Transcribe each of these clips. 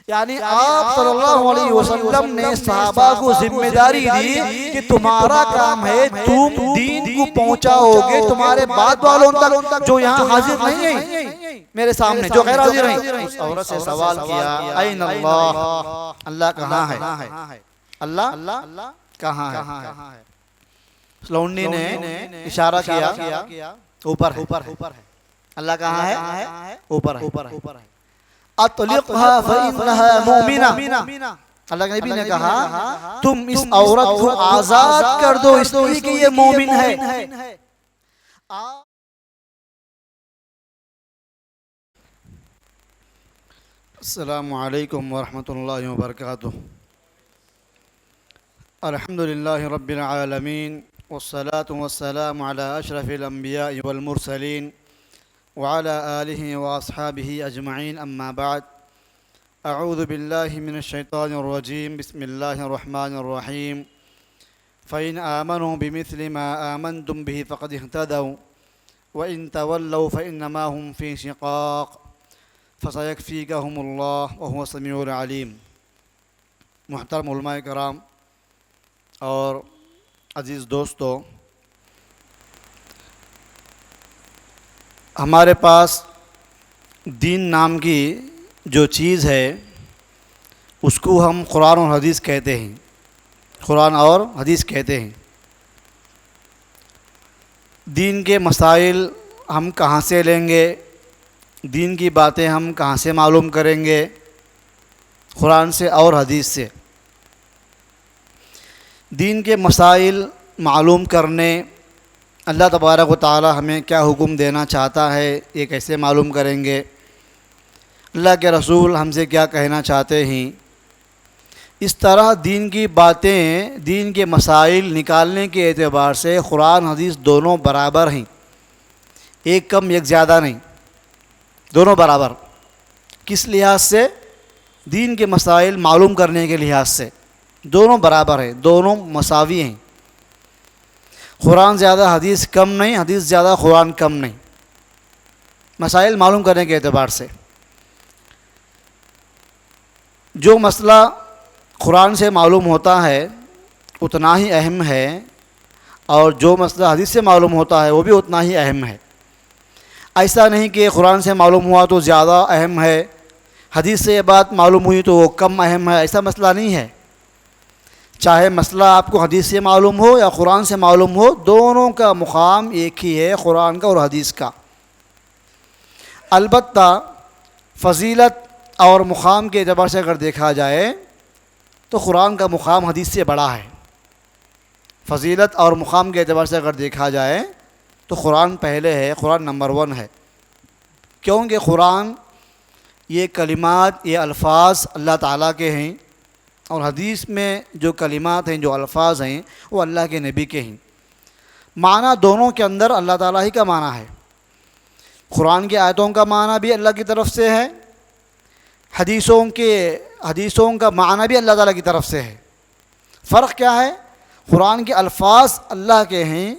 یعنی آپ صلی اللہ علیہ وسلم نے صحابہ کو ذمہ داری دی کہ تمہارا کام ہے تم دین کو پہنچاؤ گے تمہارے بعد والوں تک جو یہاں حاضر نہیں ہیں، میرے سامنے جو غیر حاضر ہیں۔ اس عورت سے سوال کیا این اللہ، اللہ کہاں ہے؟ اللہ کہاں ہے؟ لونڈی نے اشارہ کیا اوپر ہے۔ اللہ کہاں ہے؟ اوپر ہے۔ اطلقها فإنها مؤمنہ، اللہ کے نبی نے کہا تم اس عورت کو آزاد کر دو اس لیے کہ یہ مومن ہے۔ السلام علیکم ورحمۃ اللہ وبرکاتہ۔ الحمدللہ رب العالمین والصلاة والسلام علی اشرف الانبیاء والمرسلین وعلى آلہ واصحابہ اجمعین، اما بعد، اعوذ باللہ من الشیطان الرجیم، بسم اللہ الرحمن الرحیم۔ فإن آمنوا بمثل ما آمنتم به فقد اهتدوا وإن تولوا فإنما هم في شقاق فسيكفيكهم الله وهو السميع العليم۔ محترم علماء کرام اور عزیز دوستو، ہمارے پاس دین نام کی جو چیز ہے اس کو ہم قرآن اور حدیث کہتے ہیں، قرآن اور حدیث کہتے ہیں۔ دین کے مسائل ہم کہاں سے لیں گے، دین کی باتیں ہم کہاں سے معلوم کریں گے؟ قرآن سے اور حدیث سے۔ دین کے مسائل معلوم کرنے اللہ تبارک و تعالی ہمیں کیا حکم دینا چاہتا ہے یہ کیسے معلوم کریں گے؟ اللہ کے رسول ہم سے کیا کہنا چاہتے ہیں؟ اس طرح دین کی باتیں، دین کے مسائل نکالنے کے اعتبار سے قرآن حدیث دونوں برابر ہیں، ایک کم ایک زیادہ نہیں، دونوں برابر۔ کس لحاظ سے؟ دین کے مسائل معلوم کرنے کے لحاظ سے دونوں برابر ہیں، دونوں مساوی ہیں۔ قرآن زیادہ حدیث کم نہیں، حدیث زیادہ قرآن کم نہیں، مسائل معلوم کرنے کے اعتبار سے۔ جو مسئلہ قرآن سے معلوم ہوتا ہے اتنا ہی اہم ہے، اور جو مسئلہ حدیث سے معلوم ہوتا ہے وہ بھی اتنا ہی اہم ہے۔ ایسا نہیں کہ قرآن سے معلوم ہوا تو زیادہ اہم ہے، حدیث سے یہ بات معلوم ہوئی تو وہ کم اہم ہے، ایسا مسئلہ نہیں ہے۔ چاہے مسئلہ آپ کو حدیث سے معلوم ہو یا قرآن سے معلوم ہو، دونوں کا مقام ایک ہی ہے، قرآن کا اور حدیث کا۔ البتہ فضیلت اور مقام کے اعتبار سے اگر دیکھا جائے تو قرآن کا مقام حدیث سے بڑا ہے۔ فضیلت اور مقام کے اعتبار سے اگر دیکھا جائے تو قرآن پہلے ہے، قرآن نمبر 1 ہے، کیونکہ قرآن یہ کلمات، یہ الفاظ اللہ تعالیٰ کے ہیں، اور حدیث میں جو کلمات ہیں، جو الفاظ ہیں، وہ اللہ کے نبی کے ہیں۔ معنی دونوں کے اندر اللہ تعالیٰ ہی کا معنی ہے۔ قرآن کی آیتوں کا معنی بھی اللہ کی طرف سے ہے، حدیثوں کا معنی بھی اللہ تعالیٰ کی طرف سے ہے۔ فرق کیا ہے؟ قرآن کے الفاظ اللہ کے ہیں،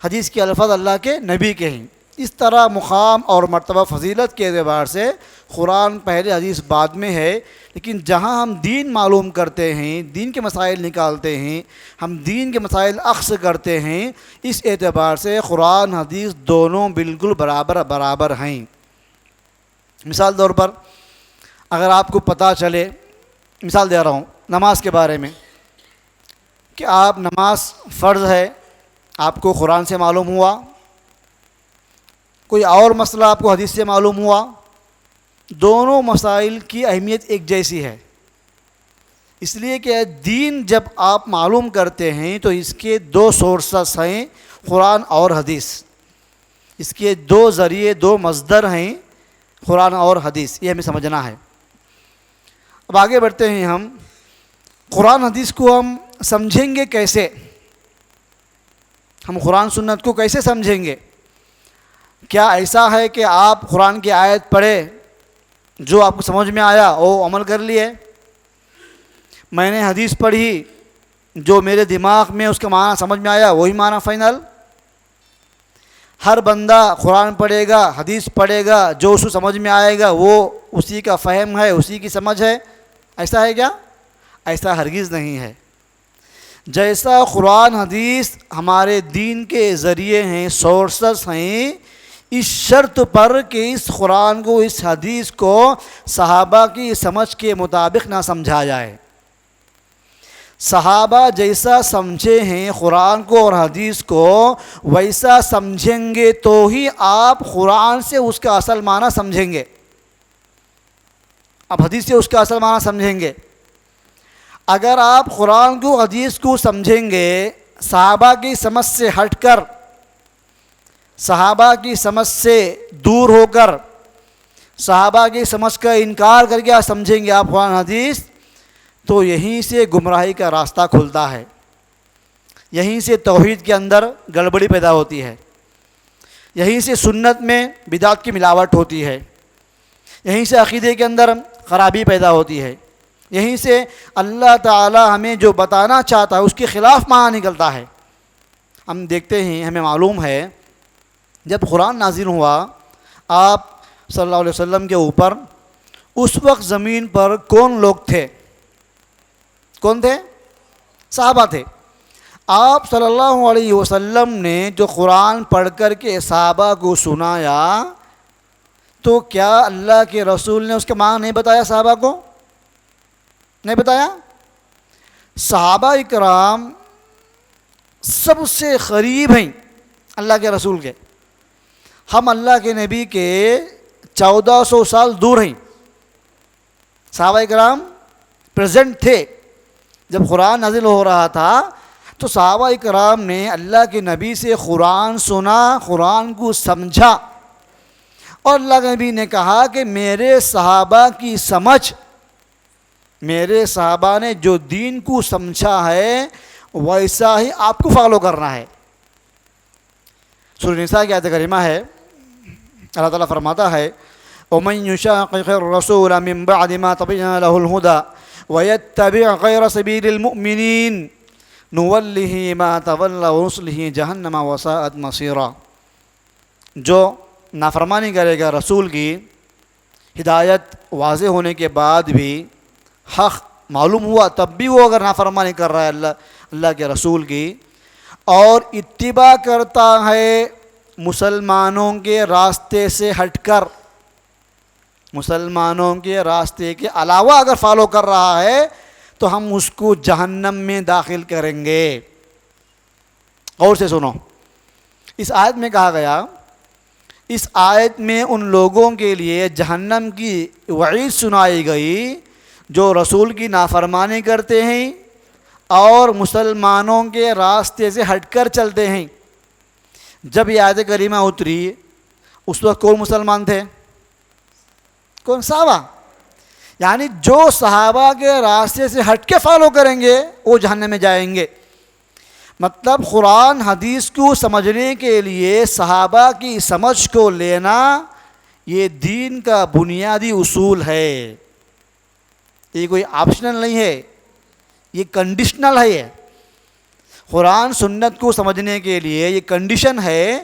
حدیث کے الفاظ اللہ کے نبی کے ہیں۔ اس طرح مقام اور مرتبہ فضیلت کے اعتبار سے قرآن پہلے حدیث بعد میں ہے، لیکن جہاں ہم دین معلوم کرتے ہیں، دین کے مسائل نکالتے ہیں، ہم دین کے مسائل اخذ کرتے ہیں، اس اعتبار سے قرآن حدیث دونوں بالکل برابر ہیں۔ مثال طور پر اگر آپ کو پتہ چلے، مثال دے رہا ہوں نماز کے بارے میں، کہ آپ نماز فرض ہے، آپ کو قرآن سے معلوم ہوا، کوئی اور مسئلہ آپ کو حدیث سے معلوم ہوا، دونوں مسائل کی اہمیت ایک جیسی ہے، اس لیے کہ دین جب آپ معلوم کرتے ہیں تو اس کے 2 سورسز ہیں، قرآن اور حدیث، اس کے 2 ذریعے، 2 مصدر ہیں، قرآن اور حدیث، یہ ہمیں سمجھنا ہے۔ اب آگے بڑھتے ہیں، ہم قرآن حدیث کو ہم سمجھیں گے کیسے؟ ہم قرآن سنت کو کیسے سمجھیں گے؟ کیا ایسا ہے کہ آپ قرآن کی آیت پڑھے، جو آپ کو سمجھ میں آیا وہ عمل کر لیے؟ میں نے حدیث پڑھی، جو میرے دماغ میں اس کا معنی سمجھ میں آیا وہی معنی فائنل؟ ہر بندہ قرآن پڑھے گا، حدیث پڑھے گا، جو اس کو سمجھ میں آئے گا وہ اسی کا فہم ہے، اسی کی سمجھ ہے؟ ایسا ہے کیا؟ ایسا ہرگز نہیں ہے۔ جیسا قرآن حدیث ہمارے دین کے ذریعے ہیں، سورسز ہیں، اس شرط پر کہ اس قرآن کو، اس حدیث کو صحابہ کی سمجھ کے مطابق نہ سمجھا جائے۔ صحابہ جیسا سمجھے ہیں قرآن کو اور حدیث کو، ویسا سمجھیں گے تو ہی آپ قرآن سے اس کا اصل معنی سمجھیں گے، اب حدیث سے اس کا اصل معنی سمجھیں گے۔ اگر آپ قرآن کو، حدیث کو سمجھیں گے صحابہ کی سمجھ سے ہٹ کر، صحابہ کی سمجھ سے دور ہو کر، صحابہ کی سمجھ کا انکار کر کے سمجھیں گے آپ قرآن حدیث، تو یہیں سے گمراہی کا راستہ کھلتا ہے، یہیں سے توحید کے اندر گڑبڑی پیدا ہوتی ہے، یہیں سے سنت میں بدعت کی ملاوٹ ہوتی ہے، یہیں سے عقیدے کے اندر خرابی پیدا ہوتی ہے، یہیں سے اللہ تعالی ہمیں جو بتانا چاہتا ہے اس کے خلاف معنی نکلتا ہے۔ ہم دیکھتے ہیں، ہمیں معلوم ہے جب قرآن نازل ہوا آپ صلی اللہ علیہ وسلم کے اوپر، اس وقت زمین پر کون لوگ تھے؟ کون تھے؟ صحابہ تھے۔ آپ صلی اللہ علیہ وسلم نے جو قرآن پڑھ کر کے صحابہ کو سنایا، تو کیا اللہ کے رسول نے اس کا معنی نہیں بتایا صحابہ کو؟ نہیں بتایا؟ صحابہ اکرام سب سے قریب ہیں اللہ کے رسول کے، ہم اللہ کے نبی کے 1400 سال دور ہیں۔ صحابہ اکرام پریزنٹ تھے جب قرآن نازل ہو رہا تھا، تو صحابہ اکرام نے اللہ کے نبی سے قرآن سنا، قرآن کو سمجھا، اور اللہ کے نبی نے کہا کہ میرے صحابہ کی سمجھ، میرے صحابہ نے جو دین کو سمجھا ہے ویسا ہی آپ کو فالو کرنا ہے۔ سورہ نساء کی آیت کریمہ ہے، اللہ تعالیٰ فرماتا ہے وَمَن يُشَاقِقِ الرَّسُولَ مِن بَعْدِ مَا تَبَيَّنَ لَهُ الْهُدَى وَيَتَّبِعْ غَيْرَ سَبِيلِ الْمُؤْمِنِينَ نُوَلِّهِ مَا تَوَلَّى وَنُصْلِهِ جَهَنَّمَ وَسَاءَتْ مَصِيرًا۔ جو نافرمانی کرے گا رسول کی، ہدایت واضح ہونے کے بعد بھی، حق معلوم ہوا تب بھی وہ اگر نافرمانی کر رہا ہے اللہ کے رسول کی، اور اتباع کرتا ہے مسلمانوں کے راستے سے ہٹ کر، مسلمانوں کے راستے کے علاوہ اگر فالو کر رہا ہے، تو ہم اس کو جہنم میں داخل کریں گے۔ غور سے سنو، اس آیت میں کہا گیا، اس آیت میں ان لوگوں کے لیے جہنم کی وعید سنائی گئی جو رسول کی نافرمانی کرتے ہیں اور مسلمانوں کے راستے سے ہٹ کر چلتے ہیں۔ جب یہ آیت کریمہ اتری، اس وقت کون مسلمان تھے؟ کون؟ صحابہ۔ یعنی جو صحابہ کے راستے سے ہٹ کے فالو کریں گے وہ جہنم میں جائیں گے۔ مطلب قرآن حدیث کو سمجھنے کے لیے صحابہ کی سمجھ کو لینا یہ دین کا بنیادی اصول ہے، یہ کوئی آپشنل نہیں ہے، یہ کنڈیشنل ہے۔ یہ قرآن سنت کو سمجھنے کے لیے یہ کنڈیشن ہے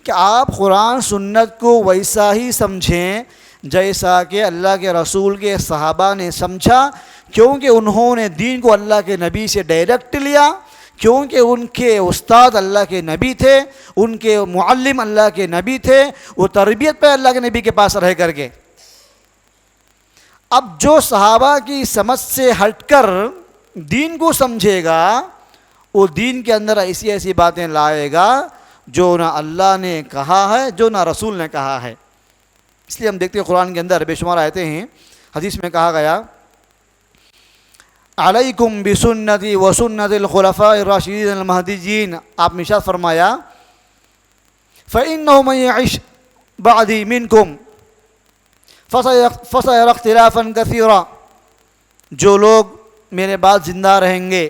کہ آپ قرآن سنت کو ویسا ہی سمجھیں جیسا کہ اللہ کے رسول کے صحابہ نے سمجھا، کیونکہ انہوں نے دین کو اللہ کے نبی سے ڈائریکٹ لیا، کیونکہ ان کے استاد اللہ کے نبی تھے، ان کے معلم اللہ کے نبی تھے، وہ تربیت پہ اللہ کے نبی کے پاس رہ کر کے۔ اب جو صحابہ کی سمجھ سے ہٹ کر دین کو سمجھے گا، وہ دین کے اندر ایسی ایسی باتیں لائے گا جو نہ اللہ نے کہا ہے، جو نہ رسول نے کہا ہے۔ اس لیے ہم دیکھتے ہیں قرآن کے اندر بے شمار آیتیں ہیں، حدیث میں کہا گیا علیکم بسنتی وسنت الخلفاء الراشدین المہدیین، آپ نے ارشاد فرمایا فإنه من يعش بعدی منکم فسيرى اختلافا كثيرا، جو لوگ میرے بعد زندہ رہیں گے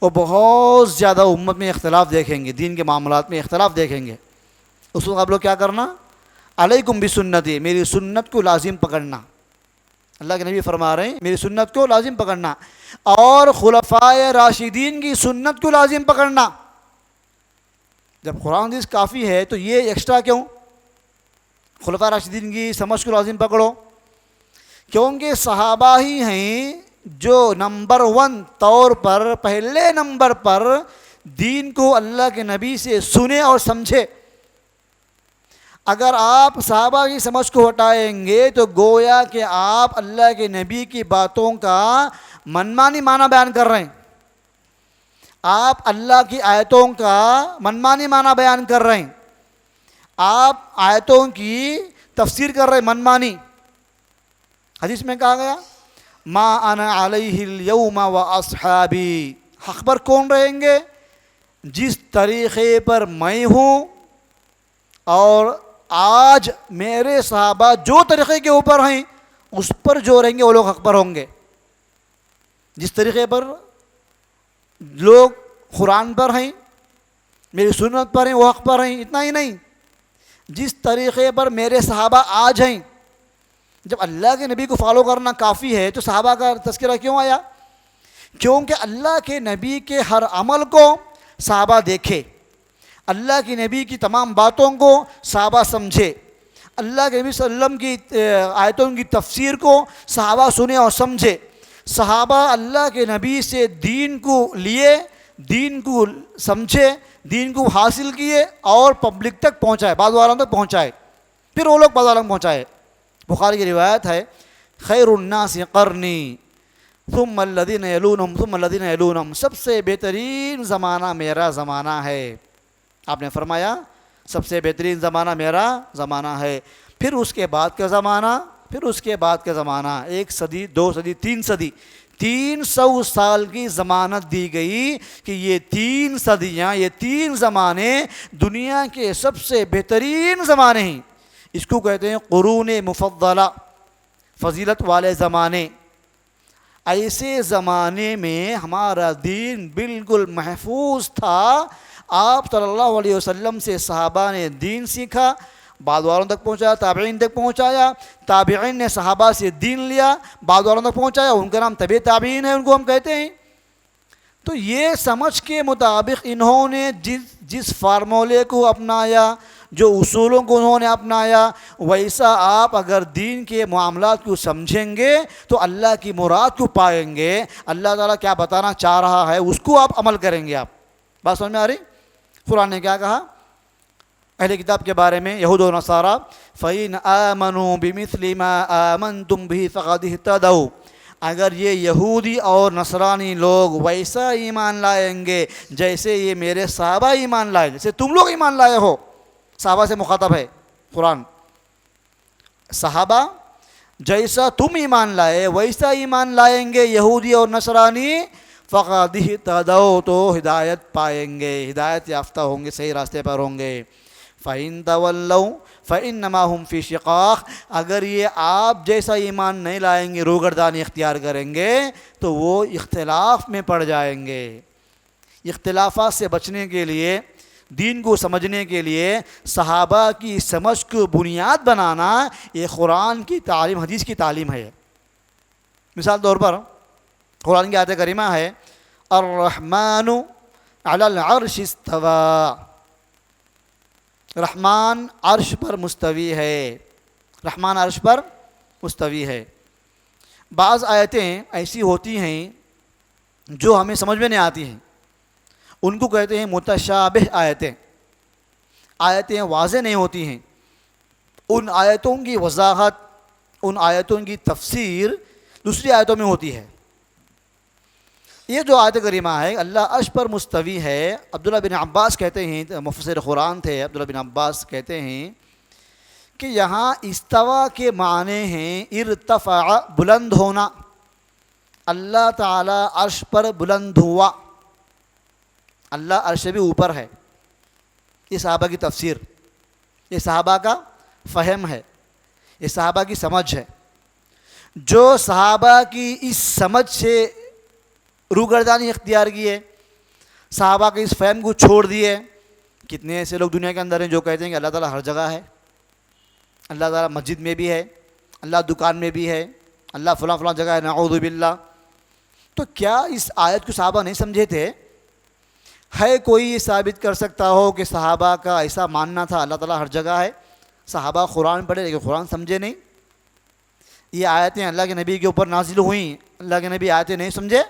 وہ بہت زیادہ امت میں اختلاف دیکھیں گے، دین کے معاملات میں اختلاف دیکھیں گے۔ اس وقت آپ لوگ کیا کرنا؟ علیکم بسنتی، میری سنت کو لازم پکڑنا۔ اللہ کے نبی فرما رہے ہیں میری سنت کو لازم پکڑنا، اور خلفائے راشدین کی سنت کو لازم پکڑنا۔ جب قرآن حدیث کافی ہے تو یہ ایکسٹرا کیوں؟ خلفائے راشدین کی سمجھ کو لازم پکڑو، کیونکہ صحابہ ہی ہیں جو نمبر 1 طور پر، پہلے نمبر پر دین کو اللہ کے نبی سے سنے اور سمجھے۔ اگر آپ صحابہ کی سمجھ کو ہٹائیں گے تو گویا کہ آپ اللہ کے نبی کی باتوں کا منمانی معنی بیان کر رہے ہیں، آپ اللہ کی آیتوں کا منمانی معنی بیان کر رہے ہیں، آپ آیتوں کی تفسیر کر رہے ہیں منمانی۔ حدیث میں کہا گیا ما انا علیہ اليوم واصحابی، حق پر کون رہیں گے؟ جس طریقے پر میں ہوں اور آج میرے صحابہ جو طریقے کے اوپر ہیں اس پر جو رہیں گے وہ لوگ حق پر ہوں گے۔ جس طریقے پر لوگ قرآن پر ہیں، میری سنت پر ہیں، وہ حق پر ہیں۔ اتنا ہی نہیں، جس طریقے پر میرے صحابہ آج ہیں، جب اللہ کے نبی کو فالو کرنا کافی ہے تو صحابہ کا تذکرہ کیوں آیا؟ کیونکہ اللہ کے نبی کے ہر عمل کو صحابہ دیکھے، اللہ کے نبی کی تمام باتوں کو صحابہ سمجھے، اللہ کے نبی صلی اللہ علیہ وسلم کی آیتوں کی تفسیر کو صحابہ سنے اور سمجھے۔ صحابہ اللہ کے نبی سے دین کو لیے، دین کو سمجھے، دین کو حاصل کیے اور پبلک تک پہنچائے، بعض والوں تک پہنچائے، پھر وہ لوگ بعض والوں تک پہنچائے۔ بخاری کی روایت ہے خیر الناس قرنی ثم الذین یلونہم ثم الذین یلونہم، سب سے بہترین زمانہ میرا زمانہ ہے۔ آپ نے فرمایا سب سے بہترین زمانہ میرا زمانہ ہے، پھر اس کے بعد کا زمانہ، پھر اس کے بعد کا زمانہ، 1 صدی 2 صدی 3 صدی، 300 سال کی ضمانت دی گئی کہ یہ 3 صدیاں، یہ 3 زمانے دنیا کے سب سے بہترین زمانے ہیں۔ اس کو کہتے ہیں قرون مفضلہ، فضیلت والے زمانے۔ ایسے زمانے میں ہمارا دین بالکل محفوظ تھا۔ آپ صلی اللہ علیہ وسلم سے صحابہ نے دین سیکھا، بعض والوں تک پہنچایا، تابعین تک پہنچایا، تابعین نے صحابہ سے دین لیا، بعض والوں تک پہنچایا، ان کا نام تبع تابعین ہے، ان کو ہم کہتے ہیں۔ تو یہ سمجھ کے مطابق انہوں نے جس فارمولے کو اپنایا، جو اصولوں کو انہوں نے اپنایا، ویسا آپ اگر دین کے معاملات کو سمجھیں گے تو اللہ کی مراد کو پائیں گے، اللہ تعالیٰ کیا بتانا چاہ رہا ہے اس کو آپ عمل کریں گے۔ آپ بات سمجھ میں آ رہی؟ قرآن نے کیا کہا اہل کتاب کے بارے میں، یہود و نصارہ، فَإِنْ آمَنُوا بِمِثْلِ مَا آمَنْتُمْ بِهِ فَقَدِ اهْتَدَوْا، اگر یہ یہودی اور نصرانی لوگ ویسا ایمان لائیں گے جیسے یہ میرے صحابہ ایمان لائے، جیسے تم لوگ ایمان لائے ہو، صحابہ سے مخاطب ہے قرآن، صحابہ جیسا تم ایمان لائے ویسا ایمان لائیں گے یہودی اور نصرانی، فَقَدِ اهْتَدَوْا، تو ہدایت پائیں گے، ہدایت یافتہ ہوں گے، صحیح راستے پر ہوں گے۔ فَإِن تَوَلَّوْا فَإِنَّمَا هُمْ فِي شِقَاقٍ، اگر یہ آپ جیسا ایمان نہیں لائیں گے، روگردانی اختیار کریں گے تو وہ اختلاف میں پڑ جائیں گے۔ اختلافات سے بچنے کے لیے، دین کو سمجھنے کے لیے صحابہ کی سمجھ کو بنیاد بنانا یہ قرآن کی تعلیم، حدیث کی تعلیم ہے۔ مثال طور پر قرآن کی آیت کریمہ ہے الرحمن علی العرش استوى، رحمان عرش پر مستوی ہے، رحمان عرش پر مستوی ہے۔ بعض آیتیں ایسی ہوتی ہیں جو ہمیں سمجھ میں نہیں آتی ہیں، ان کو کہتے ہیں متشابہ آیتیں، آیتیں واضح نہیں ہوتی ہیں، ان آیتوں کی وضاحت، ان آیتوں کی تفسیر دوسری آیتوں میں ہوتی ہے۔ یہ جو آیت کریمہ ہے اللہ عرش پر مستوی ہے، عبداللہ بن عباس کہتے ہیں، مفسر قرآن تھے عبداللہ بن عباس، کہتے ہیں کہ یہاں استوا کے معنی ہیں ارتفع، بلند ہونا، اللہ تعالیٰ عرش پر بلند ہوا، اللہ عرش سے بھی اوپر ہے۔ یہ صحابہ کی تفسیر، یہ صحابہ کا فہم ہے، یہ صحابہ کی سمجھ ہے۔ جو صحابہ کی اس سمجھ سے روگردانی اختیار کی ہے، صحابہ کے اس فہم کو چھوڑ دیے، کتنے ایسے لوگ دنیا کے اندر ہیں جو کہتے ہیں کہ اللہ تعالیٰ ہر جگہ ہے، اللہ تعالیٰ مسجد میں بھی ہے، اللہ دکان میں بھی ہے، اللہ فلاں فلاں جگہ ہے، نعوذ باللہ۔ تو کیا اس آیت کو صحابہ نہیں سمجھے تھے؟ ہے کوئی یہ ثابت کر سکتا ہو کہ صحابہ کا ایسا ماننا تھا اللہ تعالیٰ ہر جگہ ہے؟ صحابہ قرآن پڑھے لیکن قرآن سمجھے نہیں، یہ آیتیں اللہ کے نبی کے اوپر نازل ہوئیں، اللہ کے نبی آیتیں نہیں سمجھے؟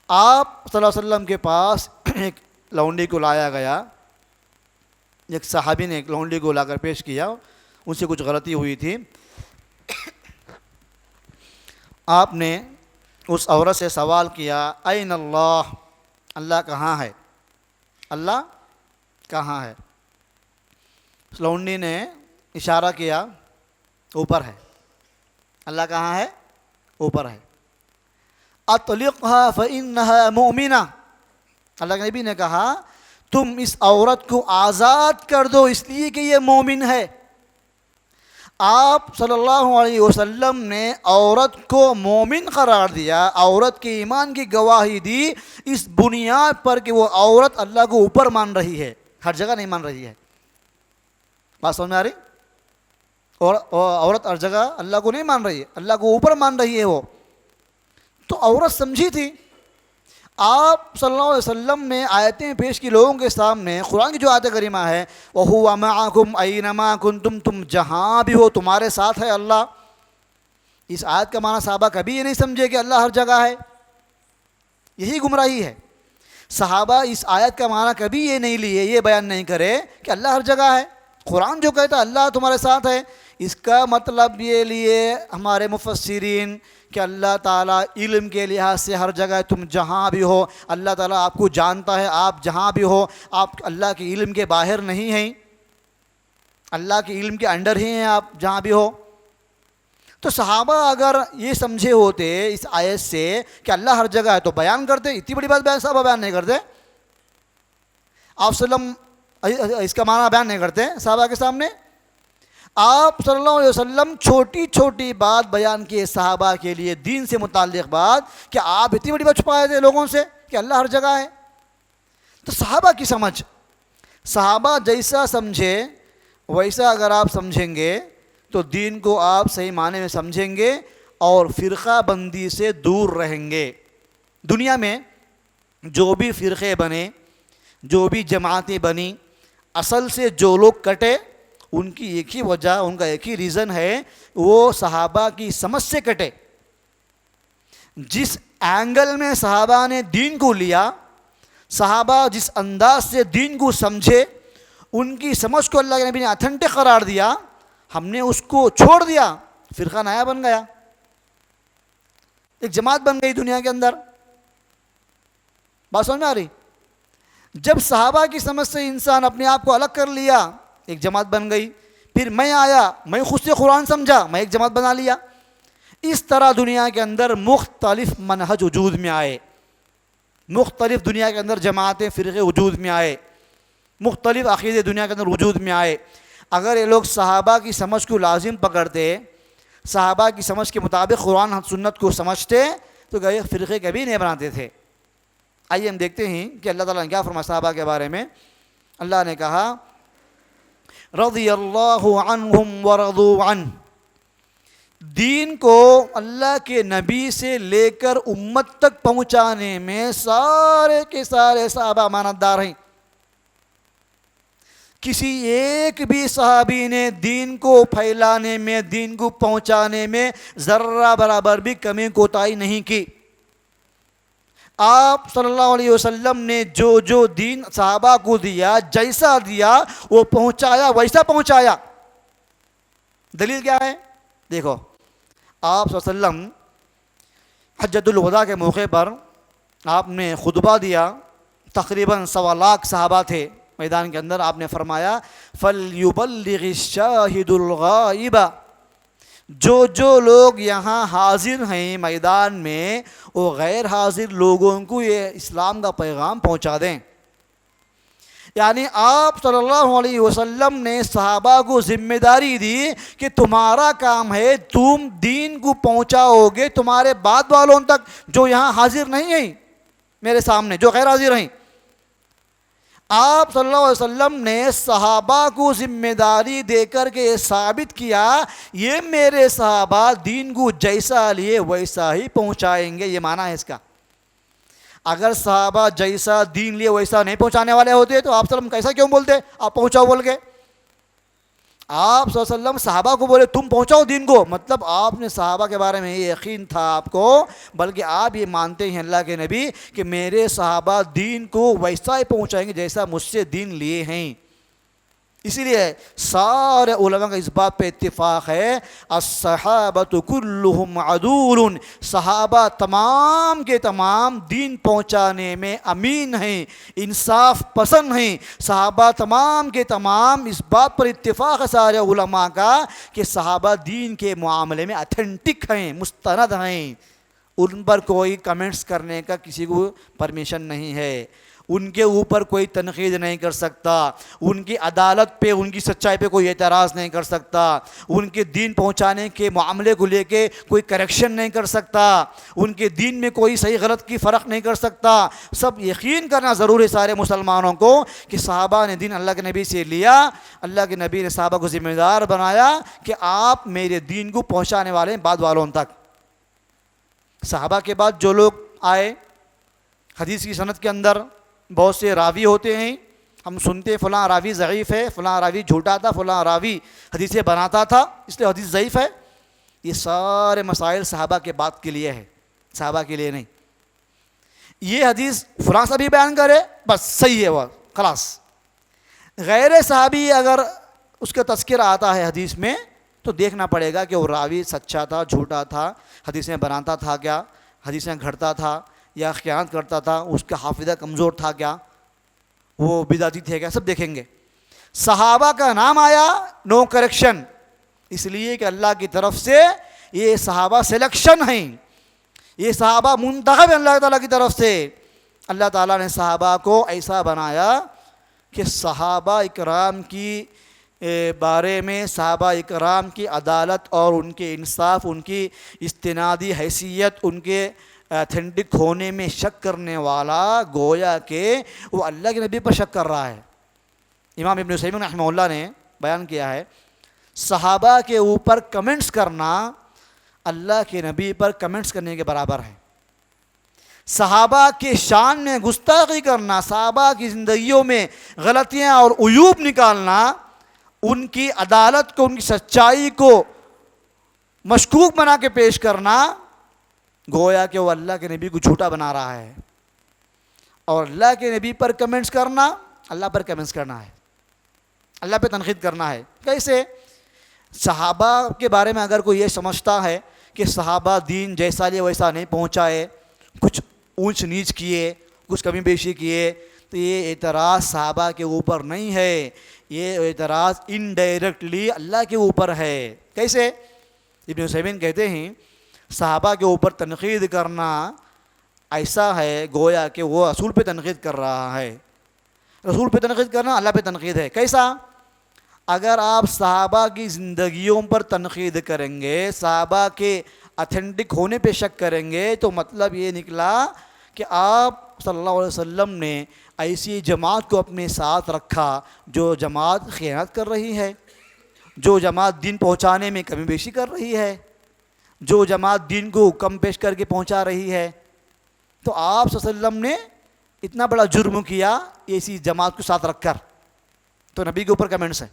آپ صلی اللہ علیہ وسلم کے پاس ایک لونڈی کو لایا گیا، ایک صحابی نے ایک لونڈی کو لا کر پیش کیا، ان سے کچھ غلطی ہوئی تھی۔ آپ نے اس عورت سے سوال کیا، این اللہ، اللہ کہاں ہے؟ اللہ کہاں ہے؟ اس لونڈی نے اشارہ کیا، اوپر ہے۔ اللہ کہاں ہے؟ اوپر ہے۔ اطلقها فإنها مؤمنہ، اللہ کے نبی نے کہا تم اس عورت کو آزاد کر دو اس لیے کہ یہ مومن ہے۔ آپ صلی اللہ علیہ وسلم نے عورت کو مومن قرار دیا، عورت کے ایمان کی گواہی دی اس بنیاد پر کہ وہ عورت اللہ کو اوپر مان رہی ہے، ہر جگہ نہیں مان رہی ہے۔ بات سمجھ میں آ رہی؟ اور عورت ہر جگہ اللہ کو نہیں مان رہی ہے، اللہ کو اوپر مان رہی ہے وہ۔ تو عورت سمجھی تھی۔ آپ صلی اللہ علیہ وسلم نے آیتیں پیش کی لوگوں کے سامنے، قرآن کی جو آیت کریمہ ہے وَهُوَ مَعَكُمْ أَيْنَمَا كُنْتُمْ، تم جہاں بھی ہو تمہارے ساتھ ہے اللہ۔ اس آیت کا معنی صحابہ کبھی یہ نہیں سمجھے کہ اللہ ہر جگہ ہے، یہی گمراہی ہے۔ صحابہ اس آیت کا معنی کبھی یہ نہیں لیے، یہ بیان نہیں کرے کہ اللہ ہر جگہ ہے۔ قرآن جو کہتا ہے اللہ تمہارے ساتھ ہے، اس کا مطلب یہ لیے ہمارے مفسرین کہ اللہ تعالیٰ علم کے لحاظ سے ہر جگہ، تم جہاں بھی ہو اللہ تعالیٰ آپ کو جانتا ہے، آپ جہاں بھی ہو آپ اللہ کے علم کے باہر نہیں ہیں، اللہ کے علم کے انڈر ہی ہیں آپ جہاں بھی ہو۔ تو صحابہ اگر یہ سمجھے ہوتے اس آیت سے کہ اللہ ہر جگہ ہے تو بیان کرتے، اتنی بڑی بات صحابہ بیان نہیں کرتے۔ آپ صلی اللہ علیہ وسلم اس کا معنی بیان نہیں کرتے صحابہ کے سامنے۔ آپ صلی اللہ علیہ وسلم چھوٹی چھوٹی بات بیان کیے صحابہ کے لیے، دین سے متعلق بات، کہ آپ اتنی بڑی بات چھپائے تھے لوگوں سے کہ اللہ ہر جگہ ہے۔ تو صحابہ کی سمجھ، صحابہ جیسا سمجھے ویسا اگر آپ سمجھیں گے تو دین کو آپ صحیح معنی میں سمجھیں گے اور فرقہ بندی سے دور رہیں گے۔ دنیا میں جو بھی فرقے بنے، جو بھی جماعتیں بنی، اصل سے جو لوگ کٹے ان کی ایک ہی وجہ، ان کا ایک ہی ریزن ہے، وہ صحابہ کی سمجھ سے کٹے۔ جس اینگل میں صحابہ نے دین کو لیا، صحابہ جس انداز سے دین کو سمجھے، ان کی سمجھ کو اللہ کے نبی نے اتھینٹک قرار دیا، ہم نے اس کو چھوڑ دیا، فرقہ نیا بن گیا، ایک جماعت بن گئی دنیا کے اندر۔ بات سمجھ میں آ رہی؟ جب صحابہ کی سمجھ سے انسان اپنے آپ کو الگ کر لیا، ایک جماعت بن گئی۔ پھر میں آیا، میں خود سے قرآن سمجھا، میں ایک جماعت بنا لیا۔ اس طرح دنیا کے اندر مختلف منہج وجود میں آئے، مختلف دنیا کے اندر جماعتیں فرقے وجود میں آئے، مختلف عقیدے دنیا کے اندر وجود میں آئے۔ اگر یہ لوگ صحابہ کی سمجھ کو لازم پکڑتے، صحابہ کی سمجھ کے مطابق قرآن سنت کو سمجھتے تو گئے فرقے کبھی نہیں بناتے تھے۔ آئیے ہم دیکھتے ہیں کہ اللہ تعالیٰ نے کیا فرمایا صحابہ کے بارے میں۔ اللہ نے کہا رضی اللہ عنہم ورضوا عنہ، دین کو اللہ کے نبی سے لے کر امت تک پہنچانے میں سارے کے سارے صحابہ امانتدار ہیں۔ کسی ایک بھی صحابی نے دین کو پھیلانے میں، دین کو پہنچانے میں ذرہ برابر بھی کمی کوتاہی نہیں کی۔ آپ صلی اللہ علیہ وسلم نے جو دین صحابہ کو دیا، جیسا دیا وہ پہنچایا، ویسا پہنچایا۔ دلیل کیا ہے؟ دیکھو، آپ صلی اللہ علیہ وسلم حجۃ الوداع کے موقع پر آپ نے خطبہ دیا، تقریباً 1.25 لاکھ صحابہ تھے میدان کے اندر۔ آپ نے فرمایا فَلْيُبَلِّغِ الشَّاهِدُ الْغَائِبَ، جو لوگ یہاں حاضر ہیں میدان میں، وہ غیر حاضر لوگوں کو یہ اسلام کا پیغام پہنچا دیں۔ یعنی آپ صلی اللہ علیہ وسلم نے صحابہ کو ذمہ داری دی کہ تمہارا کام ہے، تم دین کو پہنچاؤ گے تمہارے بعد والوں تک جو یہاں حاضر نہیں ہیں میرے سامنے، جو غیر حاضر ہیں۔ آپ صلی اللہ علیہ وسلم نے صحابہ کو ذمہ داری دے کر کے یہ ثابت کیا، یہ میرے صحابہ دین کو جیسا لیے ویسا ہی پہنچائیں گے۔ یہ معنی ہے اس کا۔ اگر صحابہ جیسا دین لیے ویسا نہیں پہنچانے والے ہوتے تو آپ صلی اللہ علیہ وسلم کیسا کیوں بولتے آپ پہنچاؤ بول کے؟ آپ صلی اللہ علیہ وسلم صحابہ کو بولے تم پہنچاؤ دین کو، مطلب آپ نے صحابہ کے بارے میں یہ یقین تھا آپ کو، بلکہ آپ یہ مانتے ہیں اللہ کے نبی کہ میرے صحابہ دین کو ویسا ہی پہنچائیں گے جیسا مجھ سے دین لیے ہیں۔ اسی لیے سارے علماء کا اس بات پہ اتفاق ہے، الصحابۃ کلہم عدول، صحابہ تمام کے تمام دین پہنچانے میں امین ہیں، انصاف پسند ہیں۔ صحابہ تمام کے تمام اس بات پر اتفاق ہے سارے علماء کا کہ صحابہ دین کے معاملے میں اتھینٹک ہیں، مستند ہیں، ان پر کوئی کمنٹس کرنے کا کسی کو پرمیشن نہیں ہے، ان کے اوپر کوئی تنقید نہیں کر سکتا، ان کی عدالت پہ ان کی سچائی پہ کوئی اعتراض نہیں کر سکتا، ان کے دین پہنچانے کے معاملے کو لے کے کوئی کریکشن نہیں کر سکتا، ان کے دین میں کوئی صحیح غلط کی فرق نہیں کر سکتا۔ سب یقین کرنا ضروری ہے سارے مسلمانوں کو کہ صحابہ نے دین اللہ کے نبی سے لیا، اللہ کے نبی نے صحابہ کو ذمہ دار بنایا کہ آپ میرے دین کو پہنچانے والے ہیں بعد والوں تک۔ صحابہ کے بعد جو لوگ آئے، حدیث کی سند کے اندر بہت سے راوی ہوتے ہیں، ہم سنتے ہیں فلاں راوی ضعیف ہے، فلاں راوی جھوٹا تھا، فلاں راوی حدیثیں بناتا تھا اس لیے حدیث ضعیف ہے۔ یہ سارے مسائل صحابہ کے بعد کے لیے ہے، صحابہ کے لیے نہیں۔ یہ حدیث فلاں صحابی بیان کرے بس صحیح ہے، وہ خلاص۔ غیر صحابی اگر اس کا تذکرہ آتا ہے حدیث میں تو دیکھنا پڑے گا کہ وہ راوی سچا تھا، جھوٹا تھا، حدیثیں بناتا تھا کیا، حدیثیں گھڑتا تھا یا خیانت کرتا تھا، اس کا حافظہ کمزور تھا کیا، وہ بدعتی تھے کیا، سب دیکھیں گے۔ صحابہ کا نام آیا، نو کریکشن، اس لیے کہ اللہ کی طرف سے یہ صحابہ سلیکشن ہیں، یہ صحابہ منتخب ہیں اللہ تعالیٰ کی طرف سے۔ اللہ تعالیٰ نے صحابہ کو ایسا بنایا کہ صحابہ اکرام کی بارے میں، صحابہ اکرام کی عدالت اور ان کے انصاف، ان کی استنادی حیثیت، ان کے اتھینٹک ہونے میں شک کرنے والا گویا کہ وہ اللہ کے نبی پر شک کر رہا ہے۔ امام ابن عثیمین رحمہ اللہ نے بیان کیا ہے، صحابہ کے اوپر کمنٹس کرنا اللہ کے نبی پر کمنٹس کرنے کے برابر ہے۔ صحابہ کے شان میں گستاخی کرنا، صحابہ کی زندگیوں میں غلطیاں اور عیوب نکالنا، ان کی عدالت کو، ان کی سچائی کو مشکوک بنا کے پیش کرنا، گویا کہ وہ اللہ کے نبی کو جھوٹا بنا رہا ہے۔ اور اللہ کے نبی پر کمنٹس کرنا، اللہ پر کمنٹس کرنا ہے، اللہ پہ تنقید کرنا ہے۔ کیسے؟ صحابہ کے بارے میں اگر کوئی یہ سمجھتا ہے کہ صحابہ دین جیسا لیے ویسا نہیں پہنچائے، کچھ اونچ نیچ کیے، کچھ کمی بیشی کیے، تو یہ اعتراض صحابہ کے اوپر نہیں ہے، یہ اعتراض انڈائریکٹلی اللہ کے اوپر ہے۔ کیسے؟ ابن عثیمین کہتے ہیں صحابہ کے اوپر تنقید کرنا ایسا ہے گویا کہ وہ رسول پہ تنقید کر رہا ہے۔ رسول پہ تنقید کرنا اللہ پہ تنقید ہے۔ کیسا؟ اگر آپ صحابہ کی زندگیوں پر تنقید کریں گے، صحابہ کے اتھینٹک ہونے پہ شک کریں گے، تو مطلب یہ نکلا کہ آپ صلی اللہ علیہ وسلم نے ایسی جماعت کو اپنے ساتھ رکھا جو جماعت خیانت کر رہی ہے، جو جماعت دین پہنچانے میں کمی بیشی کر رہی ہے، جو جماعت دین کو کم پیش کر کے پہنچا رہی ہے۔ تو آپ صلی اللہ علیہ وسلم نے اتنا بڑا جرم کیا ایسی جماعت کو ساتھ رکھ کر، تو نبی کے اوپر کمنٹس ہے۔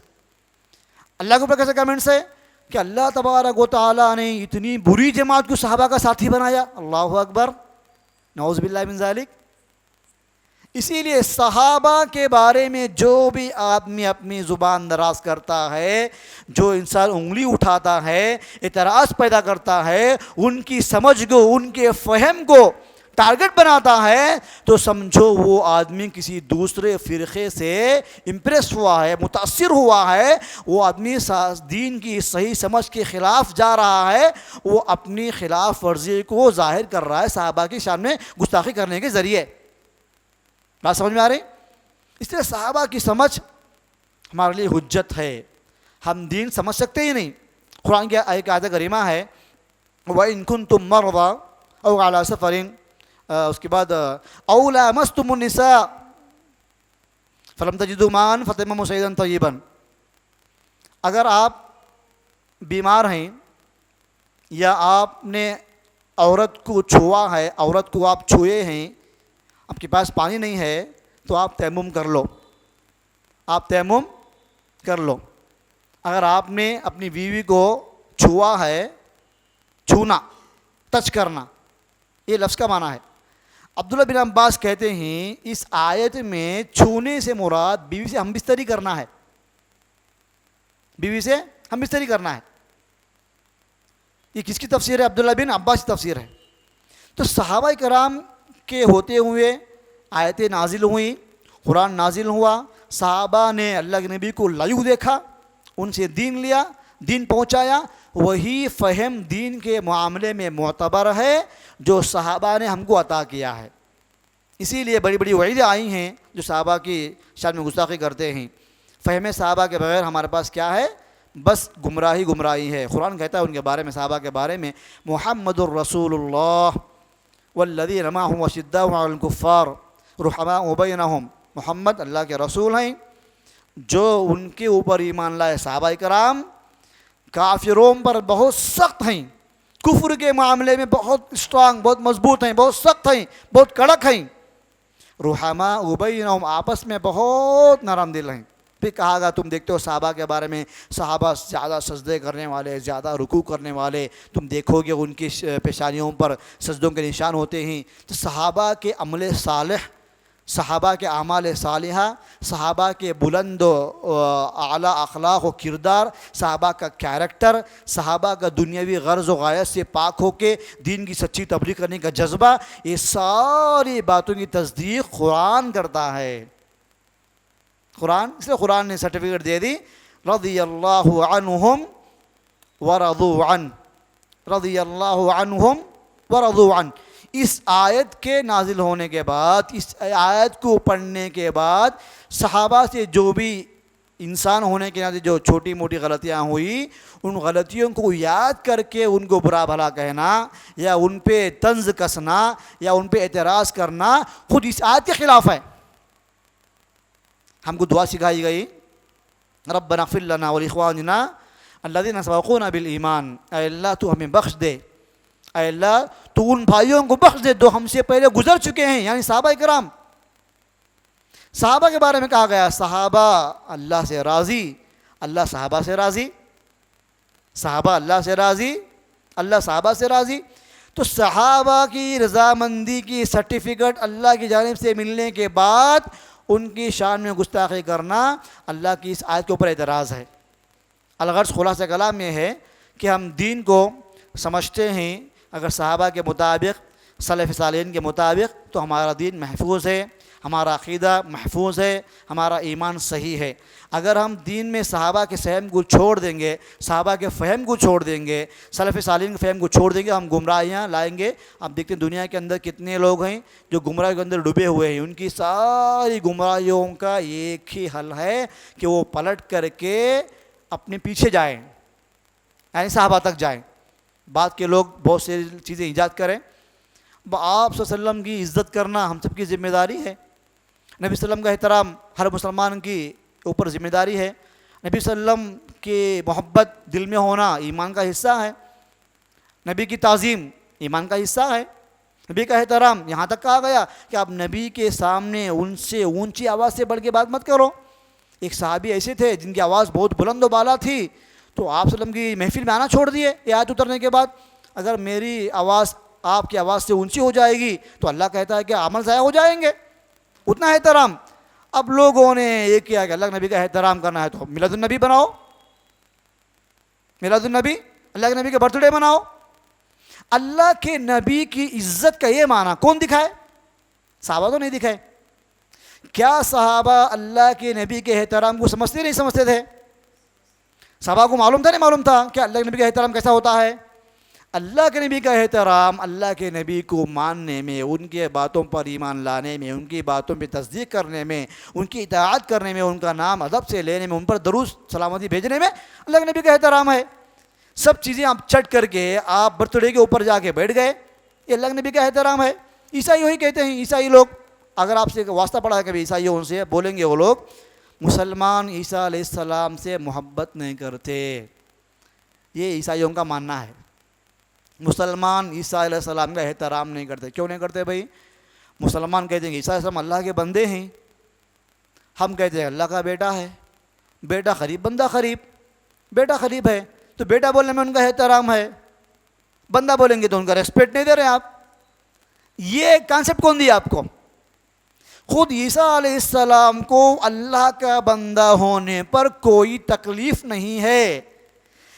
اللہ کے اوپر کیسے کمنٹس ہے کہ اللہ تبارک و تعالیٰ نے اتنی بری جماعت کو صحابہ کا ساتھی بنایا، اللہ اکبر، نعوذ باللہ من ذالک۔ اسی لیے صحابہ کے بارے میں جو بھی آدمی اپنی زبان دراز کرتا ہے، جو انسان انگلی اٹھاتا ہے، اعتراض پیدا کرتا ہے، ان کی سمجھ کو، ان کے فہم کو ٹارگٹ بناتا ہے، تو سمجھو وہ آدمی کسی دوسرے فرقے سے امپریس ہوا ہے، متاثر ہوا ہے، وہ آدمی دین کی صحیح سمجھ کے خلاف جا رہا ہے، وہ اپنی خلاف ورزی کو ظاہر کر رہا ہے صحابہ کی شان میں گستاخی کرنے کے ذریعے۔ بات سمجھ میں آ رہی؟ اس لیے صحابہ کی سمجھ ہمارے لیے حجت ہے، ہم دین سمجھ سکتے ہی نہیں۔ قرآن کی ایک آیت کریمہ ہے، وَإِن كُنتُم مَرْضَىٰ أَوْ عَلَىٰ سَفَرٍ، اس کے بعد أَوْ لَامَسْتُمُ النِّسَاءَ فَلَمْ تَجِدُوا مَاءً فَتَيَمَّمُوا صَعِيدًا طَيِّبًا۔ اگر آپ بیمار ہیں یا آپ نے عورت کو چھوا ہے، عورت کو آپ چھوئے ہیں، آپ کے پاس پانی نہیں ہے، تو آپ تیمم کر لو، آپ تیمم کر لو۔ اگر آپ نے اپنی بیوی کو چھوا ہے، چھونا، ٹچ کرنا، یہ لفظ کا معنی ہے۔ عبداللہ بن عباس کہتے ہیں اس آیت میں چھونے سے مراد بیوی سے ہم بستری کرنا ہے، بیوی سے ہم بستری کرنا ہے۔ یہ کس کی تفسیر ہے؟ عبداللہ بن عباس کی تفسیر ہے۔ تو صحابہ کرام کے ہوتے ہوئے آیتیں نازل ہوئیں، قرآن نازل ہوا، صحابہ نے اللہ کے نبی کو لائیو دیکھا، ان سے دین لیا، دین پہنچایا، وہی فہم دین کے معاملے میں معتبر ہے جو صحابہ نے ہم کو عطا کیا ہے۔ اسی لیے بڑی بڑی وعیدیں آئی ہیں جو صحابہ کی شان میں گستاخی کرتے ہیں۔ فہم صحابہ کے بغیر ہمارے پاس کیا ہے؟ بس گمراہی ہے۔ قرآن کہتا ہے ان کے بارے میں، صحابہ کے بارے میں، محمد الرسول اللہ والذین معہ اشداء علی الکفار رحماء بینہم، محمد اللہ کے رسول ہیں جو ان کے اوپر ایمان لائے صحابہ کرام کافروں پر بہت سخت ہیں، کفر کے معاملے میں بہت اسٹرانگ، بہت مضبوط ہیں، بہت سخت ہیں، بہت کڑک ہیں، رحماء بینہم آپس میں بہت نرم دل ہیں۔ پھر کہا گا تم دیکھتے ہو صحابہ کے بارے میں، صحابہ زیادہ سجدے کرنے والے، زیادہ رکوع کرنے والے، تم دیکھو گے ان کی پیشانیوں پر سجدوں کے نشان ہوتے ہیں۔ تو صحابہ کے عمل صالح، صحابہ کے اعمال صالحہ، صحابہ کے بلند و اعلیٰ اخلاق و کردار، صحابہ کا کیریکٹر، صحابہ کا دنیاوی غرض و غایت سے پاک ہو کے دین کی سچی تبلیغ کرنے کا جذبہ، یہ ساری باتوں کی تصدیق قرآن کرتا ہے۔ قرآن، اس لیے قرآن نے سرٹیفکیٹ دے دی، رضی اللہ عنہم ورضوا عنہ، رضی اللہ عنہم ورضوا عنہ۔ اس آیت کے نازل ہونے کے بعد، اس آیت کو پڑھنے کے بعد صحابہ سے جو بھی انسان ہونے کے ناطے جو چھوٹی موٹی غلطیاں ہوئی، ان غلطیوں کو یاد کر کے ان کو برا بھلا کہنا یا ان پہ طنز کسنا یا ان پہ اعتراض کرنا خود اس آیت کے خلاف ہے۔ ہم کو دعا سکھائی گئی، ربنا اغفر لنا ولاخواننا الذین سبقونا بالایمان، اے اللہ تو ہمیں بخش دے، اے اللہ تو ان بھائیوں کو بخش دے جو ہم سے پہلے گزر چکے ہیں، یعنی صحابہ کرام۔ صحابہ کے بارے میں کہا گیا صحابہ اللہ سے راضی، اللہ صحابہ سے راضی، صحابہ اللہ سے راضی، اللہ صحابہ سے راضی۔ تو صحابہ کی رضامندی کی سرٹیفکیٹ اللہ کی جانب سے ملنے کے بعد ان کی شان میں گستاخی کرنا اللہ کی اس آیت کے اوپر اعتراض ہے۔ الغرض خلاصہ کلام یہ ہے کہ ہم دین کو سمجھتے ہیں اگر صحابہ کے مطابق، سلف صالحین کے مطابق، تو ہمارا دین محفوظ ہے، ہمارا عقیدہ محفوظ ہے، ہمارا ایمان صحیح ہے۔ اگر ہم دین میں صحابہ کے فہم کو چھوڑ دیں گے، صحابہ کے فہم کو چھوڑ دیں گے، سلف صالحین کے فہم کو چھوڑ دیں گے، ہم گمراہیاں لائیں گے۔ اب دیکھتے ہیں دنیا کے اندر کتنے لوگ ہیں جو گمراہی کے اندر ڈوبے ہوئے ہیں، ان کی ساری گمراہیوں کا ایک ہی حل ہے کہ وہ پلٹ کر کے اپنے پیچھے جائیں، یعنی صحابہ تک جائیں۔ بعد کے لوگ بہت سی چیزیں ایجاد کریں، آپ صلی اللہ علیہ وسلم کی عزت کرنا ہم سب کی ذمہ داری ہے، نبی صلی اللہ علیہ وسلم کا احترام ہر مسلمان کی اوپر ذمہ داری ہے، نبی صلی اللہ علیہ وسلم کی محبت دل میں ہونا ایمان کا حصہ ہے، نبی کی تعظیم ایمان کا حصہ ہے، نبی کا احترام، یہاں تک کہا گیا کہ آپ نبی کے سامنے ان سے اونچی آواز سے بڑھ کے بات مت کرو۔ ایک صحابی ایسے تھے جن کی آواز بہت بلند و بالا تھی، تو آپ صلی اللہ علیہ وسلم کی محفل میں آنا چھوڑ دیے یہ آیت اترنے کے بعد۔ اگر میری آواز آپ کی آواز سے اونچی ہو جائے گی تو اللہ کہتا ہے کہ عمل ضائع ہو جائیں گے، اتنا احترام۔ اب لوگوں نے یہ کیا کہ اللہ کے نبی کا احترام کرنا ہے تو میلاد النبی بناؤ، میلاد النبی، اللہ کے نبی کا برتھ ڈے مناؤ۔ اللہ کے نبی کی عزت کا یہ معنی کون دکھائے؟ صحابہ تو نہیں دکھائے۔ کیا صحابہ اللہ کے نبی کے احترام کو سمجھتے نہیں سمجھتے تھے؟ صحابہ کو معلوم تھا نہیں معلوم تھا کہ اللہ کے نبی کا احترام کیسا ہوتا ہے؟ اللہ کے نبی کا احترام اللہ کے نبی کو ماننے میں، ان کی باتوں پر ایمان لانے میں، ان کی باتوں پہ تصدیق کرنے میں، ان کی اطاعت کرنے میں، ان کا نام ادب سے لینے میں، ان پر درود سلامتی بھیجنے میں اللہ کے نبی کا احترام ہے۔ سب چیزیں آپ چٹ کر کے آپ برتھ ڈے کے اوپر جا کے بیٹھ گئے، یہ اللہ کے نبی کا احترام ہے۔ عیسائی وہی کہتے ہیں، عیسائی لوگ، اگر آپ سے واسطہ پڑا ہے کبھی عیسائیوں سے، بولیں گے وہ لوگ مسلمان عیسیٰ علیہ السلام سے محبت نہیں کرتے، یہ عیسائیوں کا ماننا ہے۔ مسلمان عیسیٰ علیہ السلام کا احترام نہیں کرتے۔ کیوں نہیں کرتے بھائی؟ مسلمان کہتے ہیں کہ عیسیٰ علیہ السلام اللہ کے بندے ہیں، ہم کہتے ہیں اللہ کا بیٹا ہے، بیٹا قریب بندہ قریب، بیٹا قریب ہے تو بیٹا بولنے میں ان کا احترام ہے، بندہ بولیں گے تو ان کا ریسپیکٹ نہیں دے رہے آپ. یہ کانسیپٹ کون دیا آپ کو؟ خود عیسیٰ علیہ السلام کو اللہ کا بندہ ہونے پر کوئی تکلیف نہیں ہے.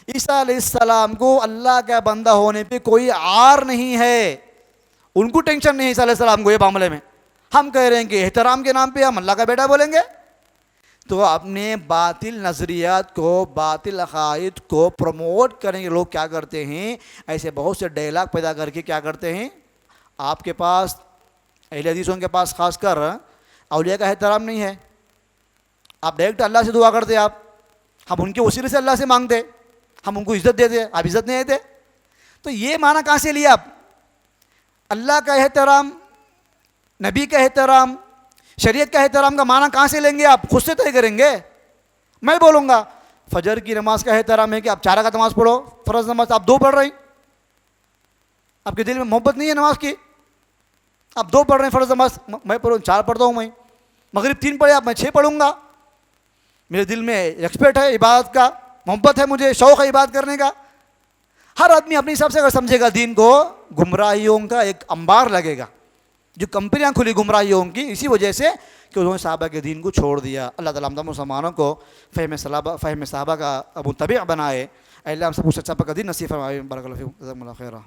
عیسیٰ علیہ السلام کو اللہ کا بندہ ہونے پہ کوئی عار نہیں ہے. ان کو ٹینشن نہیں عیسیٰ علیہ السلام کو یہ معاملے میں. ہم کہہ رہے ہیں کہ احترام کے نام پہ ہم اللہ کا بیٹا بولیں گے. تو اپنے باطل نظریات کو، باطل عقائد کو پروموٹ کریں گے. لوگ کیا کرتے ہیں، ایسے بہت سے ڈائلاگ پیدا کر کے کیا کرتے ہیں، آپ کے پاس اہل حدیثوں کے پاس خاص کر اولیاء کا احترام نہیں ہے، آپ ڈائریکٹ اللہ سے دعا کرتے، آپ ہم ان کے وسیلے سے اللہ سے مانگتے، ہم ان کو عزت دیتے، آپ عزت نہیں دیتے. تو یہ معنی کہاں سے لیا آپ؟ اللہ کا احترام، نبی کا احترام، شریعت کا احترام کا معنی کہاں سے لیں گے آپ؟ خود سے طے کریں گے. میں بولوں گا فجر کی نماز کا احترام ہے کہ آپ 4 رکعت نماز پڑھو، فرض نماز آپ 2 پڑھ رہے ہیں، آپ کے دل میں محبت نہیں ہے نماز کی، آپ 2 پڑھ رہے ہیں فرض نماز، میں پڑھوں 4 پڑھتا ہوں، میں مغرب 3 پڑھے آپ، میں 6 پڑھوں گا. میرے دل میں ایکسپیکٹ ہے عبادت کا، محبت ہے، مجھے شوق ہے عبادت کرنے کا. ہر آدمی اپنے حساب سے اگر سمجھے گا دین کو، گمراہیوں کا ایک انبار لگے گا. جو کمپنیاں کھلی گمراہیوں کی اسی وجہ سے کہ انہوں نے صحابہ کے دین کو چھوڑ دیا. اللہ تعالیٰ ہم تمام مسلمانوں کو فہم صحابہ کا متبع بنائے. اللہ ہم سب کو سچا پکا دین نصیب فرمائے. بارک اللہ فیکم، جزاکم اللہ خیرا.